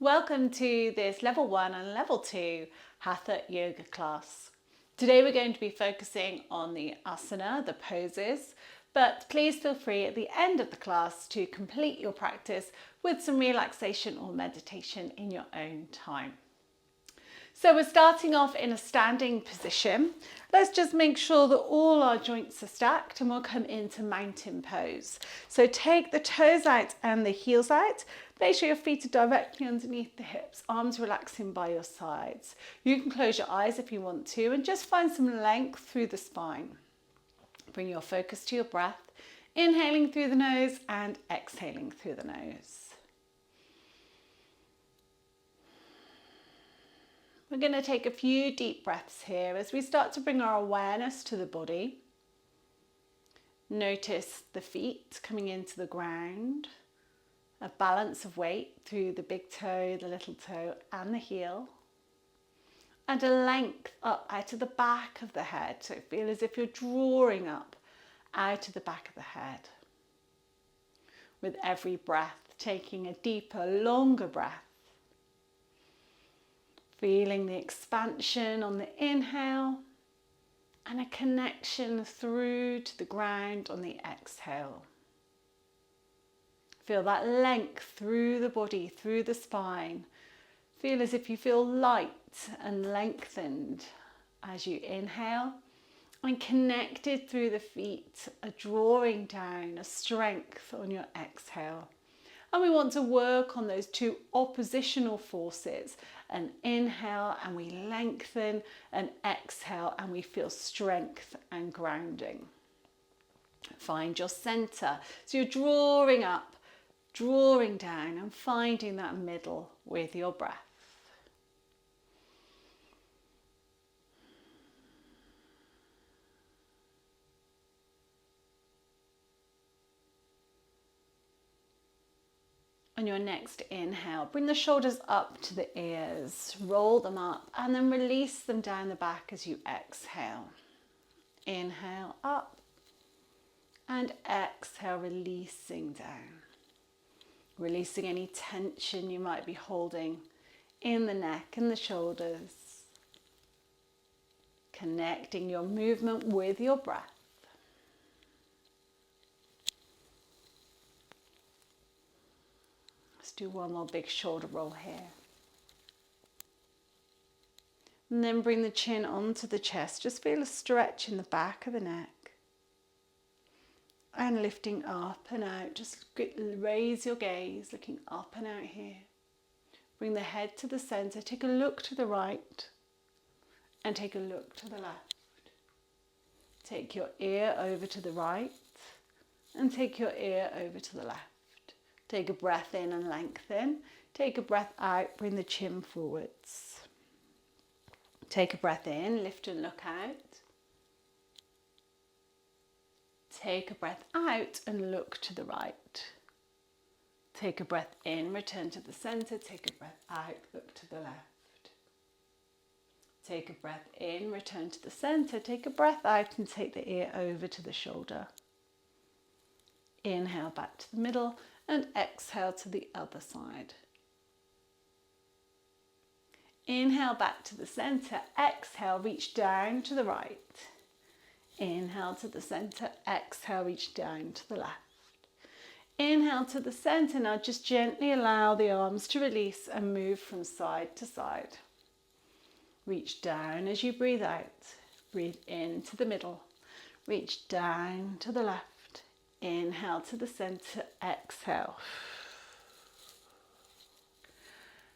Welcome to this level 1 and level 2 Hatha Yoga class. Today we're going to be focusing on the asana, the poses, but please feel free at the end of the class to complete your practice with some relaxation or meditation in your own time. So we're starting off in a standing position. Let's just make sure that all our joints are stacked and we'll come into mountain pose. So take the toes out and the heels out. Make sure your feet are directly underneath the hips, arms relaxing by your sides. You can close your eyes if you want to and just find some length through the spine. Bring your focus to your breath, inhaling through the nose and exhaling through the nose. We're going to take a few deep breaths here as we start to bring our awareness to the body. Notice the feet coming into the ground, a balance of weight through the big toe, the little toe and the heel, and a length up out of the back of the head. So feel as if you're drawing up out of the back of the head. With every breath, taking a deeper, longer breath. Feeling the expansion on the inhale and a connection through to the ground on the exhale. Feel that length through the body, through the spine. Feel as if you feel light and lengthened as you inhale and connected through the feet, a drawing down, a strength on your exhale. And we want to work on those two oppositional forces. An inhale and we lengthen, an exhale and we feel strength and grounding. Find your center. So you're drawing up, drawing down and finding that middle with your breath. On your next inhale, bring the shoulders up to the ears, roll them up and then release them down the back as you exhale. Inhale up and exhale, releasing down. Releasing any tension you might be holding in the neck and the shoulders. Connecting your movement with your breath. Do one more big shoulder roll here. And then bring the chin onto the chest. Just feel a stretch in the back of the neck. And lifting up and out. Just raise your gaze, looking up and out here. Bring the head to the center. Take a look to the right. And take a look to the left. Take your ear over to the right. And take your ear over to the left. Take a breath in and lengthen. Take a breath out, bring the chin forwards. Take a breath in, lift and look out. Take a breath out and look to the right. Take a breath in, return to the center. Take a breath out, look to the left. Take a breath in, return to the center. Take a breath out and take the ear over to the shoulder. Inhale back to the middle. And exhale to the other side. Inhale back to the center. Exhale, reach down to the right. Inhale to the center. Exhale, reach down to the left. Inhale to the center. Now just gently allow the arms to release and move from side to side. Reach down as you breathe out. Breathe into the middle. Reach down to the left. Inhale to the center, exhale.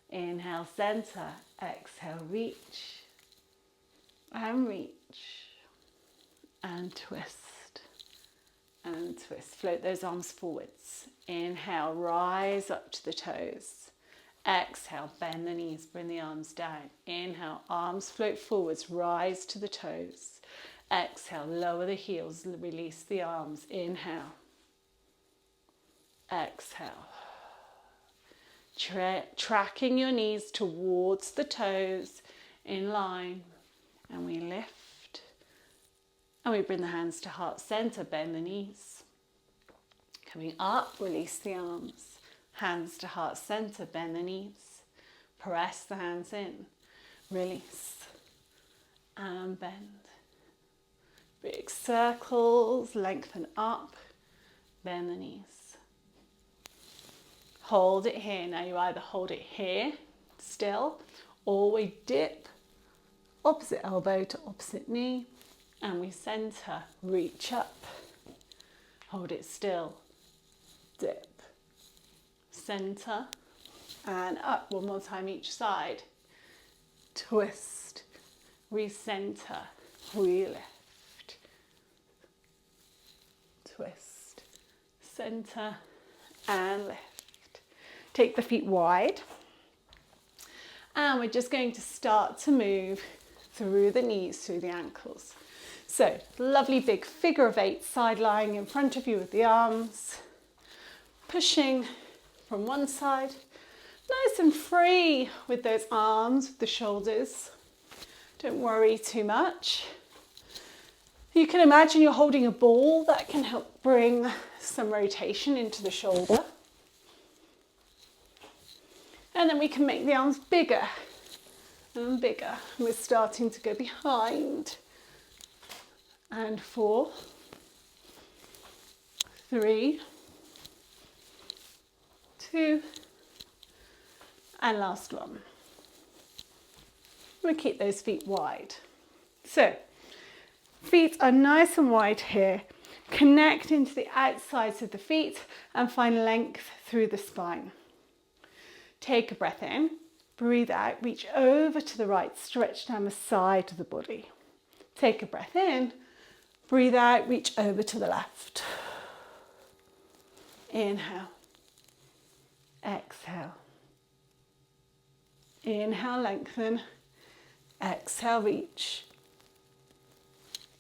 Inhale, center, exhale, reach. And reach. And twist. And twist. Float those arms forwards. Inhale, rise up to the toes. Exhale, bend the knees, bring the arms down. Inhale, arms float forwards, rise to the toes. Exhale, lower the heels, release the arms. Inhale. Exhale. Tracking your knees towards the toes in line. And we lift. And we bring the hands to heart center, bend the knees. Coming up, release the arms. Hands to heart center, bend the knees. Press the hands in. Release. And bend. Big circles, lengthen up, bend the knees. Hold it here. Now you either hold it here, still, or we dip, opposite elbow to opposite knee, and we center, reach up, hold it still, dip, center, and up. One more time each side. Twist, recenter, we lift, twist, center, and lift. Take the feet wide, and we're just going to start to move through the knees, through the ankles. So, lovely big figure of 8, side lying in front of you with the arms, pushing from one side, nice and free with those arms, the shoulders. Don't worry too much. You can imagine you're holding a ball. That can help bring some rotation into the shoulder. And then we can make the arms bigger and bigger. We're starting to go behind. And 4, 3, 2, and last one. We keep those feet wide. So, feet are nice and wide here. Connect into the outsides of the feet and find length through the spine. Take a breath in, breathe out, reach over to the right, stretch down the side of the body. Take a breath in, breathe out, reach over to the left. Inhale, exhale. Inhale, lengthen, exhale, reach.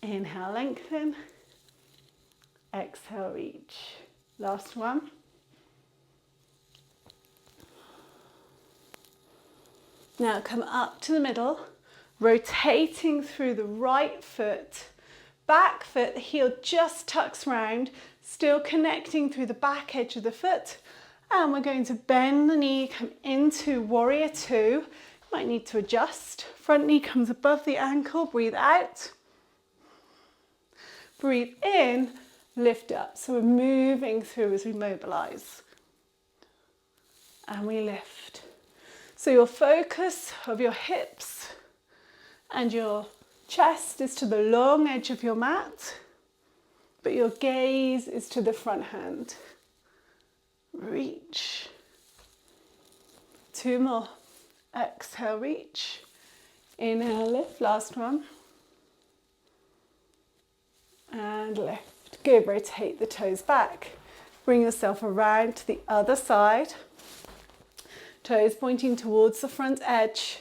Inhale, lengthen, exhale, reach. Last one. Now come up to the middle, rotating through the right foot, back foot, the heel just tucks round, still connecting through the back edge of the foot. And we're going to bend the knee, come into warrior 2. Might need to adjust. Front knee comes above the ankle, breathe out. Breathe in, lift up. So we're moving through as we mobilize. And we lift. So your focus of your hips and your chest is to the long edge of your mat, but your gaze is to the front hand. Reach. 2 more. Exhale, reach. Inhale, lift. Last one. And lift. Good. Rotate the toes back. Bring yourself around to the other side. Toes pointing towards the front edge.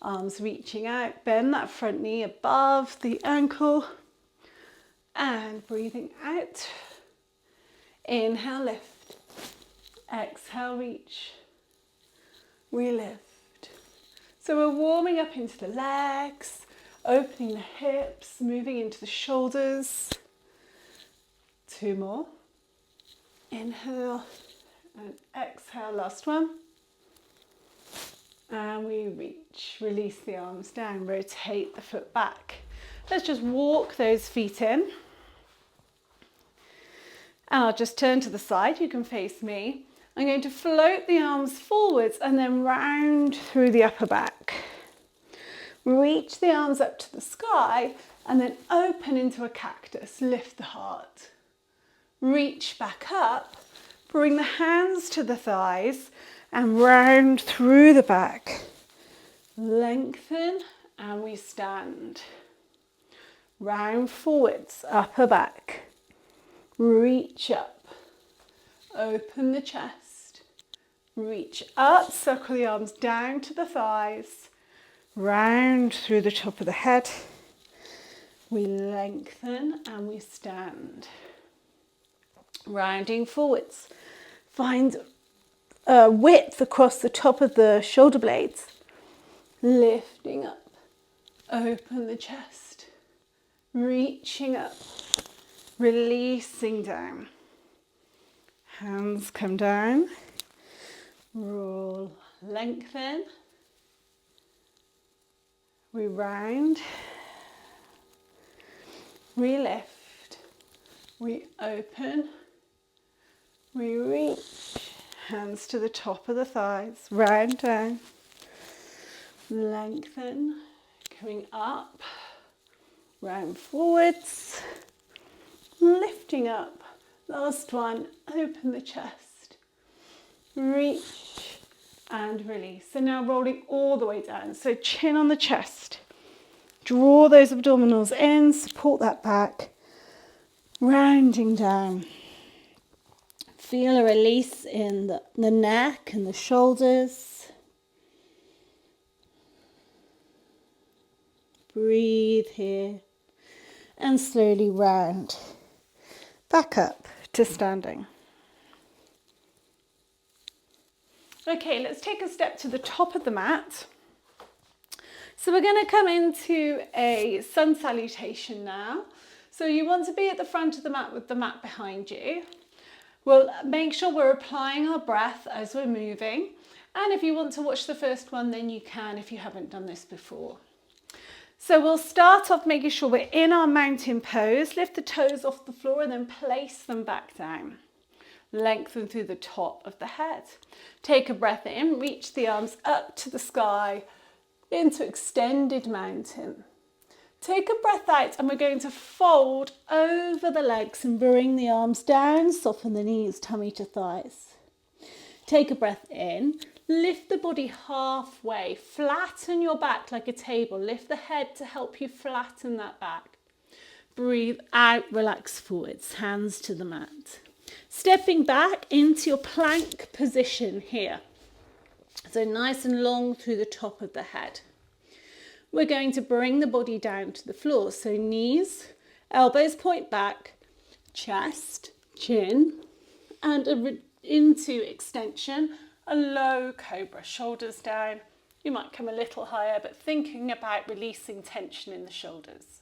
Arms reaching out. Bend that front knee above the ankle. And breathing out. Inhale, lift. Exhale, reach. We lift. So we're warming up into the legs, opening the hips, moving into the shoulders. 2 more. Inhale and exhale. Last one. And we reach. Release the arms down. Rotate the foot back. Let's just walk those feet in. And I'll just turn to the side. You can face me. I'm going to float the arms forwards and then round through the upper back. Reach the arms up to the sky and then open into a cactus. Lift the heart. Reach back up. Bring the hands to the thighs and round through the back. Lengthen and we stand. Round forwards, upper back. Reach up. Open the chest. Reach up, circle the arms down to the thighs. Round through the top of the head. We lengthen and we stand. Rounding forwards. Find width across the top of the shoulder blades. Lifting up. Open the chest. Reaching up. Releasing down. Hands come down. Roll lengthen, we round, we lift, we open, we reach, hands to the top of the thighs, round down, lengthen, coming up, round forwards, lifting up, last one, open the chest, reach and release. So now rolling all the way down, so chin on the chest, draw those abdominals in, support that back, rounding down. Feel a release in the neck and the shoulders. Breathe here and slowly round. Back up to standing. Okay, let's take a step to the top of the mat. So we're going to come into a sun salutation now. So you want to be at the front of the mat with the mat behind you. We'll make sure we're applying our breath as we're moving. And if you want to watch the first one, then you can if you haven't done this before. So we'll start off making sure we're in our mountain pose. Lift the toes off the floor and then place them back down. Lengthen through the top of the head. Take a breath in, reach the arms up to the sky into extended mountain. Take a breath out and we're going to fold over the legs and bring the arms down, soften the knees, tummy to thighs. Take a breath in, lift the body halfway, flatten your back like a table, lift the head to help you flatten that back. Breathe out, relax forwards, hands to the mat. Stepping back into your plank position here. So nice and long through the top of the head. We're going to bring the body down to the floor. So knees, elbows point back, chest, chin, and into extension, a low cobra, shoulders down. You might come a little higher, but thinking about releasing tension in the shoulders.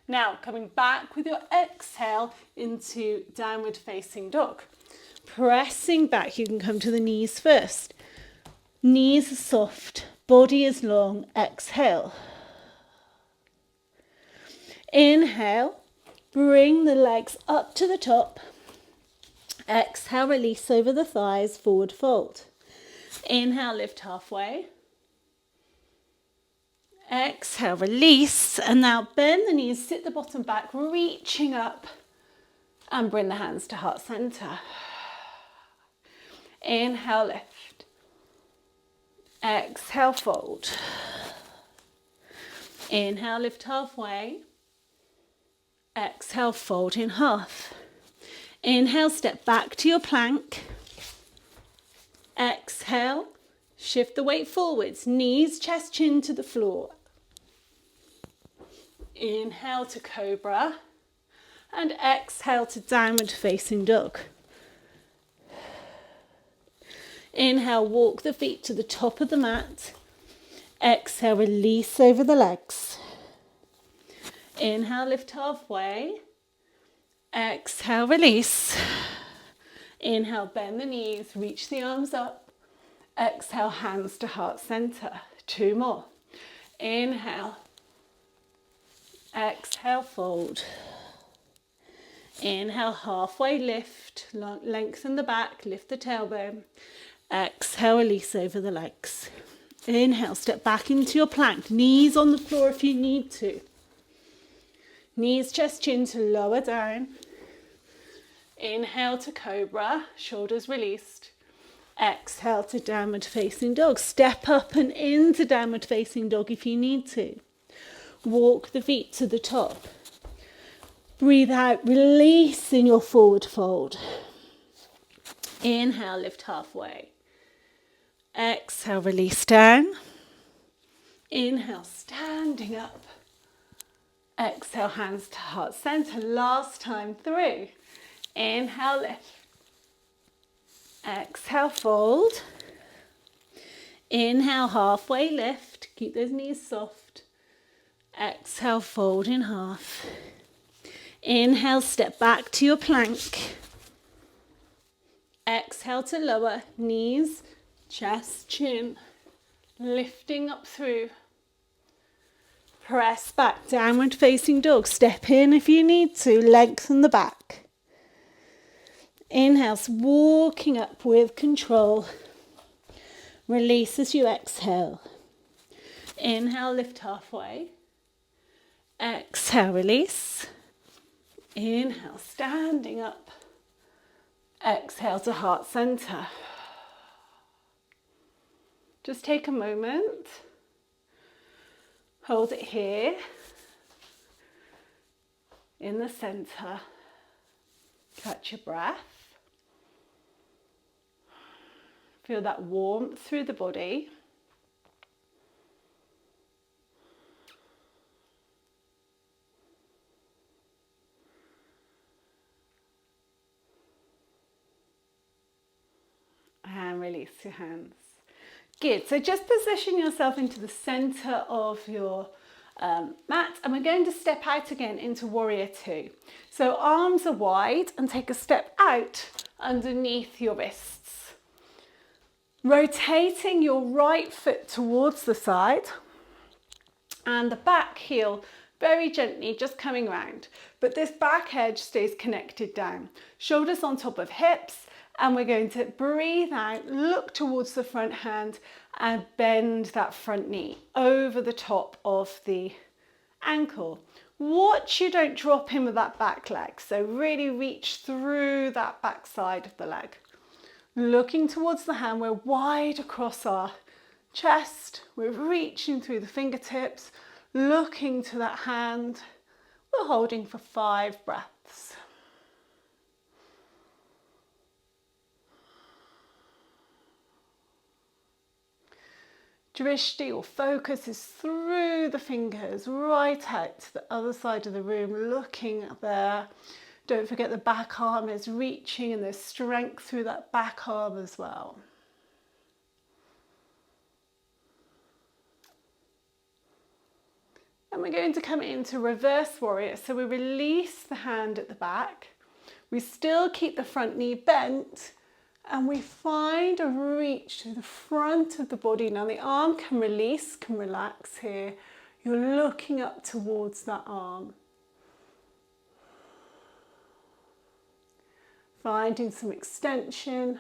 Now, coming back with your exhale into downward facing dog. Pressing back, you can come to the knees first. Knees are soft, body is long, exhale. Inhale, bring the legs up to the top. Exhale, release over the thighs, forward fold. Inhale, lift halfway. Exhale, release, and now bend the knees, sit the bottom back, reaching up, and bring the hands to heart center. Inhale, lift. Exhale, fold. Inhale, lift halfway. Exhale, fold in half. Inhale, step back to your plank. Exhale, shift the weight forwards, knees, chest, chin to the floor. Inhale to cobra and exhale to downward facing dog. Inhale, walk the feet to the top of the mat. Exhale, release over the legs. Inhale, lift halfway. Exhale, release. Inhale, bend the knees, reach the arms up. Exhale, hands to heart center. 2 more. Inhale. Exhale, fold. Inhale, halfway lift, lengthen the back, lift the tailbone. Exhale, release over the legs. Inhale, step back into your plank, knees on the floor if you need to. Knees, chest, chin to lower down. Inhale to cobra, shoulders released. Exhale to downward facing dog. Step up and into downward facing dog if you need to. Walk the feet to the top. Breathe out, release in your forward fold. Inhale, lift halfway. Exhale, release down. Inhale, standing up. Exhale, hands to heart center. Last time through. Inhale, lift. Exhale, fold. Inhale, halfway lift. Keep those knees soft. Exhale, fold in half. Inhale, step back to your plank. Exhale to lower, knees, Chest, chin, lifting up through. Press back, downward facing dog. Step in if you need to, lengthen the back. Inhale, walking up with control. Release as you exhale. Inhale, lift halfway. Exhale, release. Inhale, standing up. Exhale to heart center. Just take a moment. Hold it here. In the center. Catch your breath. Feel that warmth through the body. And release your hands. Good, so just position yourself into the center of your mat, and we're going to step out again into warrior two. So arms are wide and take a step out underneath your wrists. Rotating your right foot towards the side and the back heel very gently just coming round, but this back edge stays connected down. Shoulders on top of hips, and we're going to breathe out, look towards the front hand and bend that front knee over the top of the ankle. Watch you don't drop in with that back leg, so really reach through that back side of the leg. Looking towards the hand, we're wide across our chest, we're reaching through the fingertips, looking to that hand. We're holding for 5 breaths. Drishti or focus is through the fingers, right out to the other side of the room, looking there. Don't forget the back arm is reaching and there's strength through that back arm as well. And we're going to come into reverse warrior. So we release the hand at the back. We still keep the front knee bent. And we find a reach to the front of the body. Now the arm can release, can relax here. You're looking up towards that arm. Finding some extension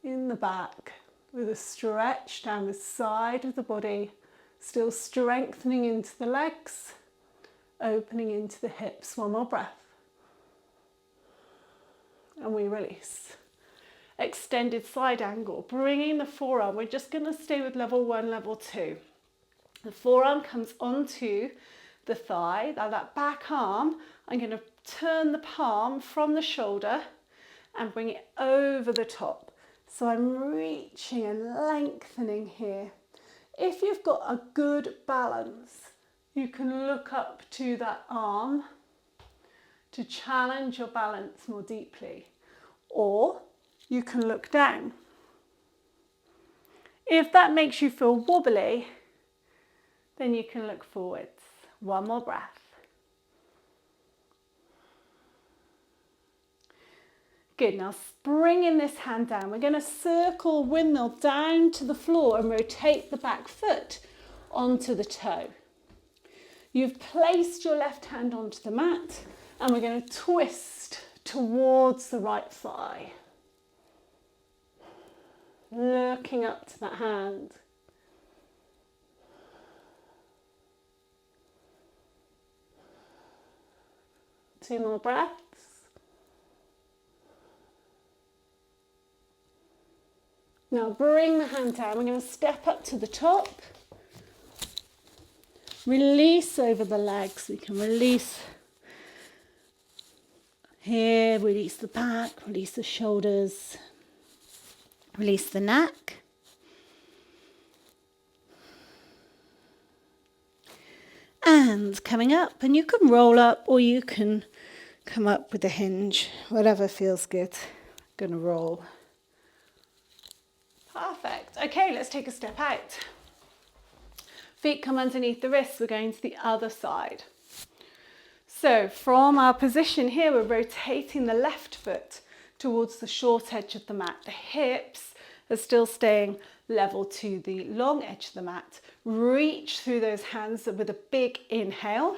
in the back with a stretch down the side of the body. Still strengthening into the legs, opening into the hips. One more breath. And we release. Extended side angle, bringing the forearm. We're just going to stay with level 1, level 2. The forearm comes onto the thigh. Now that back arm, I'm going to turn the palm from the shoulder and bring it over the top. So I'm reaching and lengthening here. If you've got a good balance, you can look up to that arm to challenge your balance more deeply. Or you can look down. If that makes you feel wobbly, then you can look forwards. One more breath. Good, now bringing this hand down, we're going to circle windmill down to the floor and rotate the back foot onto the toe. You've placed your left hand onto the mat and we're going to twist towards the right thigh. Looking up to that hand. Two more breaths. Now bring the hand down. We're going to step up to the top. Release over the legs. We can release here, release the back, release the shoulders, release the neck. And coming up, and you can roll up or you can come up with a hinge, whatever feels good. I'm going to roll. Perfect. Okay, let's take a step out. Feet come underneath the wrists. We're going to the other side. So from our position here, we're rotating the left foot towards the short edge of the mat. The hips are still staying level to the long edge of the mat. Reach through those hands with a big inhale,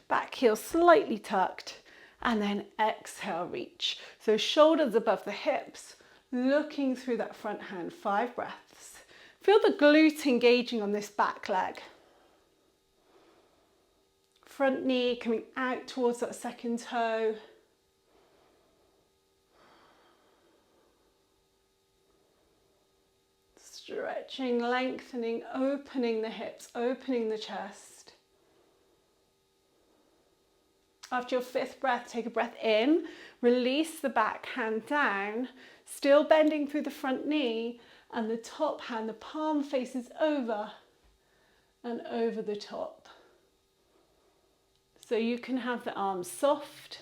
back heel slightly tucked, and then exhale, reach. So shoulders above the hips, looking through that front hand, 5 breaths. Feel the glute engaging on this back leg. Front knee coming out towards that second toe. Stretching, lengthening, opening the hips, opening the chest. After your 5th breath, take a breath in, release the back hand down, still bending through the front knee, and the top hand, the palm faces over and over the top. So you can have the arms soft,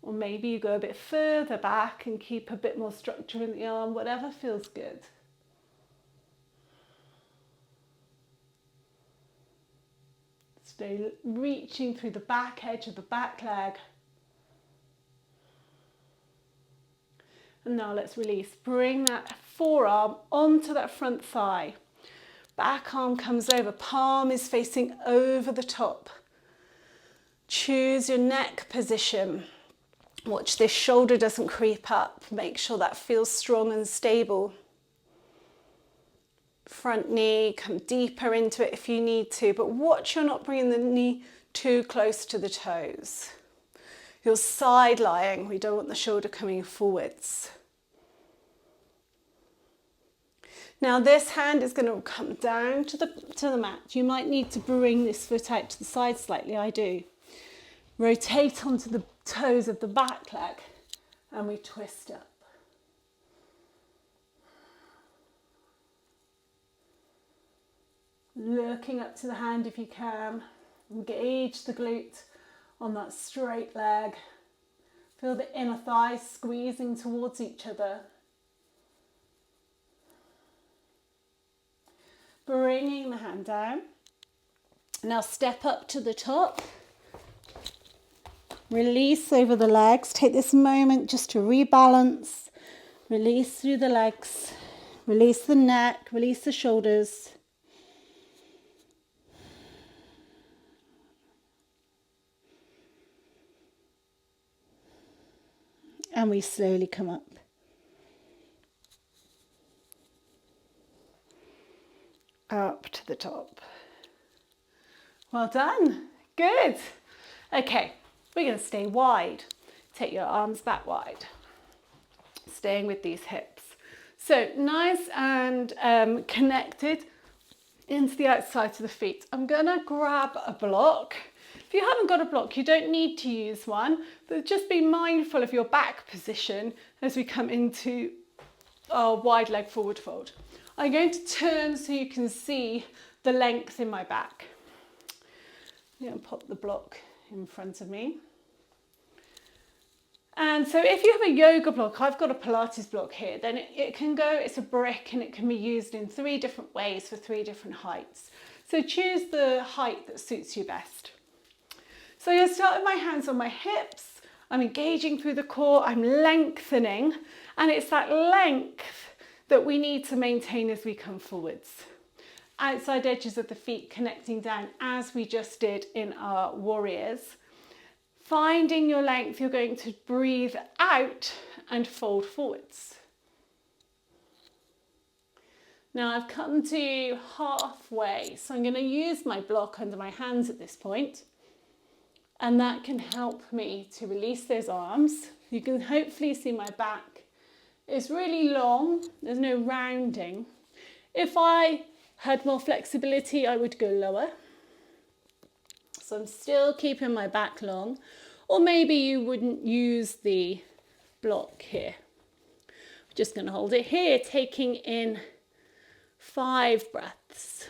or maybe you go a bit further back and keep a bit more structure in the arm, whatever feels good. Stay reaching through the back edge of the back leg. And now let's release. Bring that forearm onto that front thigh. Back arm comes over, palm is facing over the top. Choose your neck position. Watch this shoulder doesn't creep up. Make sure that feels strong and stable. Front knee, come deeper into it if you need to, but watch you're not bringing the knee too close to the toes. You're side lying, we don't want the shoulder coming forwards. Now this hand is going to come down to the mat. You might need to bring this foot out to the side slightly, I do. Rotate onto the toes of the back leg and we twist up. Looking up to the hand if you can. Engage the glute on that straight leg. Feel the inner thighs squeezing towards each other. Bringing the hand down. Now step up to the top. Release over the legs. Take this moment just to rebalance. Release through the legs. Release the neck. Release the shoulders. And we slowly come up. Up to the top. Well done. Good. Okay, we're going to stay wide. Take your arms back wide. Staying with these hips. So nice and connected into the outside of the feet. I'm going to grab a block. If you haven't got a block, you don't need to use one, but just be mindful of your back position as we come into our wide leg forward fold. I'm going to turn so you can see the length in my back. I'm going to pop the block in front of me. And so if you have a yoga block, I've got a Pilates block here, then it can go, it's a brick and it can be used in 3 different ways for 3 different heights. So choose the height that suits you best. So I'm going to start with my hands on my hips. I'm engaging through the core, I'm lengthening, and it's that length that we need to maintain as we come forwards. Outside edges of the feet connecting down as we just did in our warriors. Finding your length, you're going to breathe out and fold forwards. Now I've come to halfway, so I'm going to use my block under my hands at this point. And that can help me to release those arms. You can hopefully see my back is really long. There's no rounding. If I had more flexibility, I would go lower. So I'm still keeping my back long. Or maybe you wouldn't use the block here. I'm just going to hold it here, taking in 5 breaths.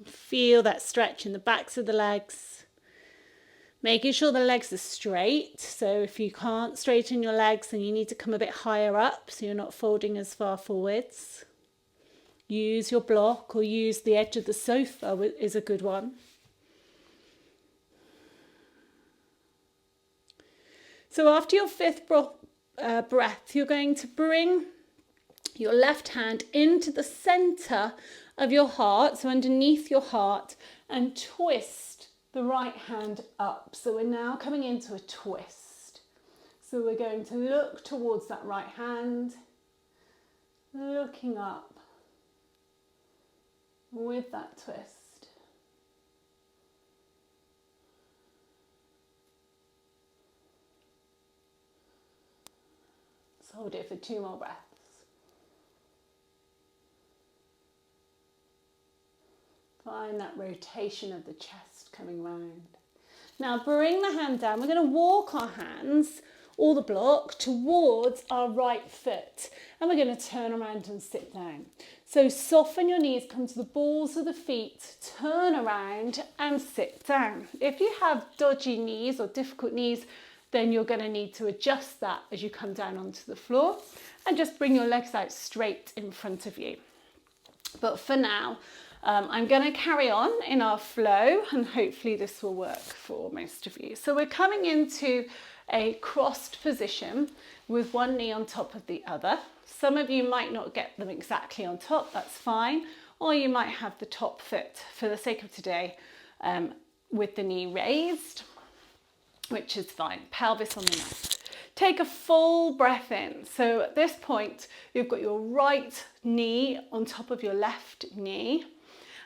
Feel that stretch in the backs of the legs. Making sure the legs are straight. So if you can't straighten your legs, then you need to come a bit higher up so you're not folding as far forwards. Use your block or use the edge of the sofa is a good one. So after your fifth breath, you're going to bring your left hand into the center of your heart, so underneath your heart, and twist the right hand up. So we're now coming into a twist. So we're going to look towards that right hand, looking up with that twist. So hold it for 2 more breaths. Find that rotation of the chest coming round. Now bring the hand down. We're going to walk our hands, or the block, towards our right foot. And we're going to turn around and sit down. So soften your knees, come to the balls of the feet, turn around and sit down. If you have dodgy knees or difficult knees, then you're going to need to adjust that as you come down onto the floor. And just bring your legs out straight in front of you. But for now, I'm going to carry on in our flow, and hopefully this will work for most of you. So we're coming into a crossed position with one knee on top of the other. Some of you might not get them exactly on top, that's fine. Or you might have the top foot, for the sake of today, with the knee raised, which is fine. Pelvis on the mat. Take a full breath in. So at this point, you've got your right knee on top of your left knee.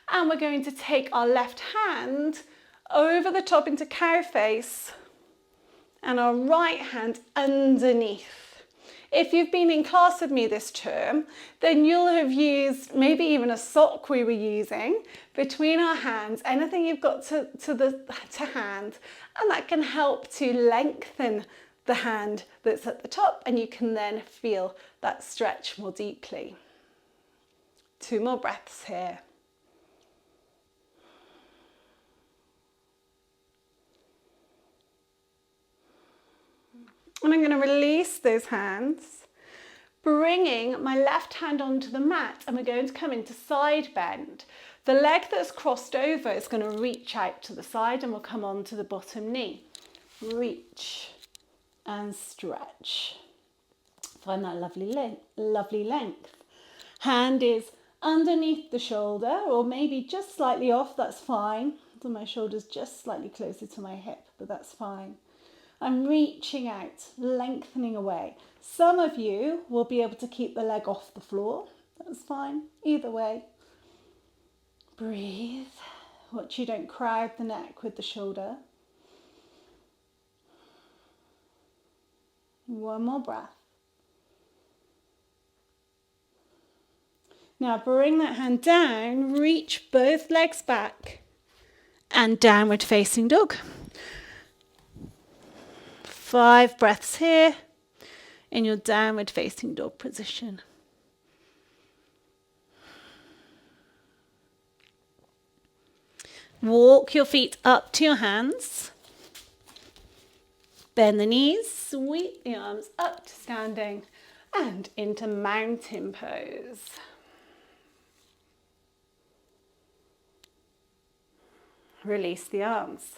And we're going to take our left hand over the top into cow face and our right hand underneath. If you've been in class with me this term, then you'll have used maybe even a sock we were using between our hands, anything you've got to hand, and that can help to lengthen the hand that's at the top, and you can then feel that stretch more deeply. 2 more breaths here. And I'm going to release those hands, bringing my left hand onto the mat, and we're going to come into side bend. The leg that's crossed over is going to reach out to the side, and we'll come on to the bottom knee. Reach and stretch. Find that lovely length. Hand is underneath the shoulder, or maybe just slightly off, that's fine. So my shoulder's just slightly closer to my hip, but that's fine. I'm reaching out, lengthening away. Some of you will be able to keep the leg off the floor. That's fine, either way. Breathe. Watch you don't crowd the neck with the shoulder. 1 more breath. Now bring that hand down, reach both legs back, and downward facing dog. 5 breaths here in your downward facing dog position. Walk your feet up to your hands. Bend the knees, sweep the arms up to standing and into mountain pose. Release the arms.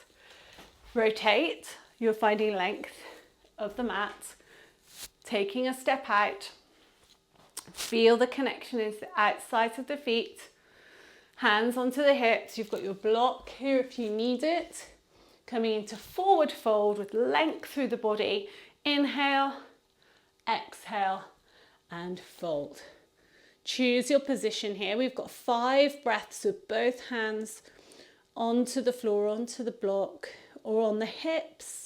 Rotate. You're finding length of the mat, taking a step out. Feel the connection into the outside of the feet. Hands onto the hips. You've got your block here if you need it. Coming into forward fold with length through the body. Inhale, exhale, and fold. Choose your position here. We've got 5 breaths with both hands onto the floor, onto the block, or on the hips.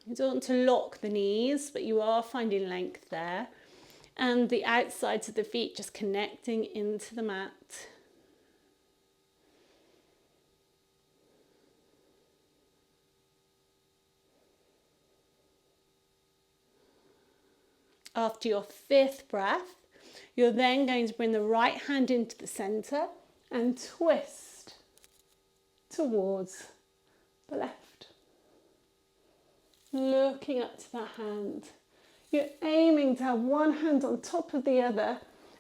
You don't want to lock the knees, but you are finding length there. And the outsides of the feet just connecting into the mat. After your 5th breath, you're then going to bring the right hand into the center and twist towards the left. Looking up to that hand. You're aiming to have one hand on top of the other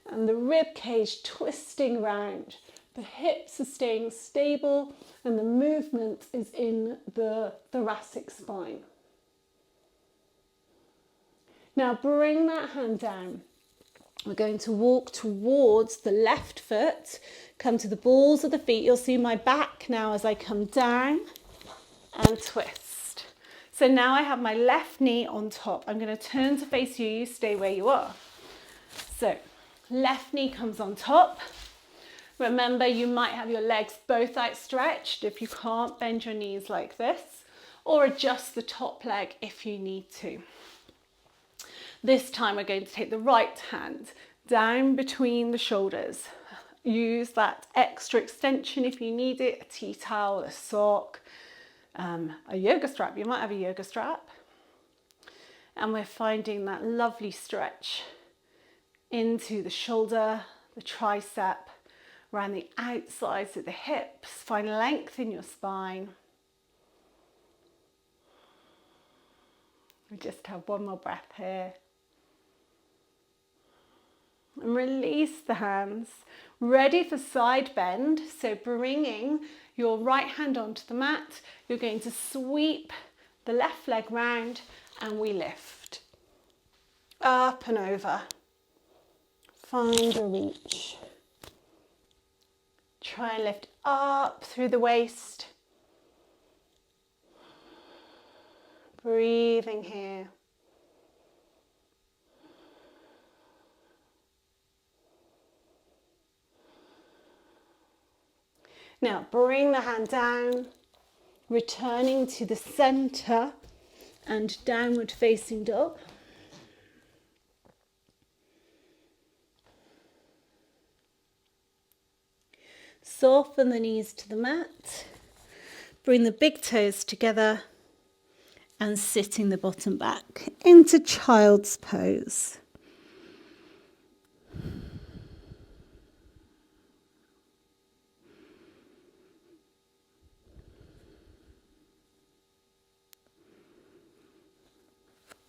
and the rib cage twisting round, The hips are staying stable and the movement is in the thoracic spine. Now bring that hand down. We're going to walk towards the left foot, come to the balls of the feet. You'll see my back now as I come down and twist. So now I have my left knee on top. I'm going to turn to face you, you stay where you are. So left knee comes on top. Remember, you might have your legs both outstretched if you can't bend your knees like this, or adjust the top leg if you need to. This time we're going to take the right hand down between the shoulders. Use that extra extension if you need it, a tea towel, a sock, a yoga strap. You might have a yoga strap. And we're finding that lovely stretch into the shoulder, the tricep, around the outsides of the hips. Find length in your spine. We just have one more breath here. And release the hands, ready for side bend. So bringing your right hand onto the mat, you're going to sweep the left leg round and we lift. Up and over. Find a reach. Try and lift up through the waist. Breathing here. Now bring the hand down, returning to the center and downward facing dog. Soften the knees to the mat, bring the big toes together and sitting the bottom back into child's pose.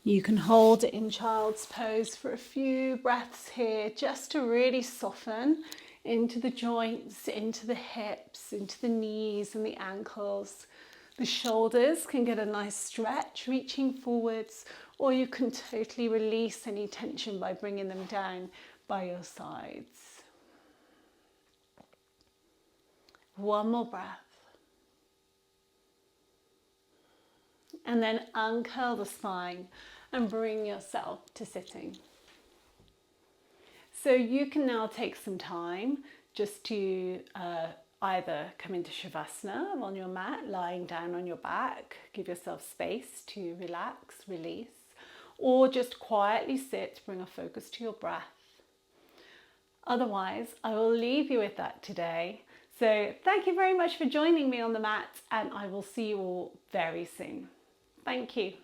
You can hold it in child's pose for a few breaths here, just to really soften into the joints, into the hips, into the knees and the ankles. The shoulders can get a nice stretch, reaching forwards, or you can totally release any tension by bringing them down by your sides. One more breath. And then uncurl the spine and bring yourself to sitting. So you can now take some time just to either come into Shavasana on your mat, lying down on your back, give yourself space to relax, release, or just quietly sit, bring a focus to your breath. Otherwise, I will leave you with that today. So thank you very much for joining me on the mat, and I will see you all very soon. Thank you.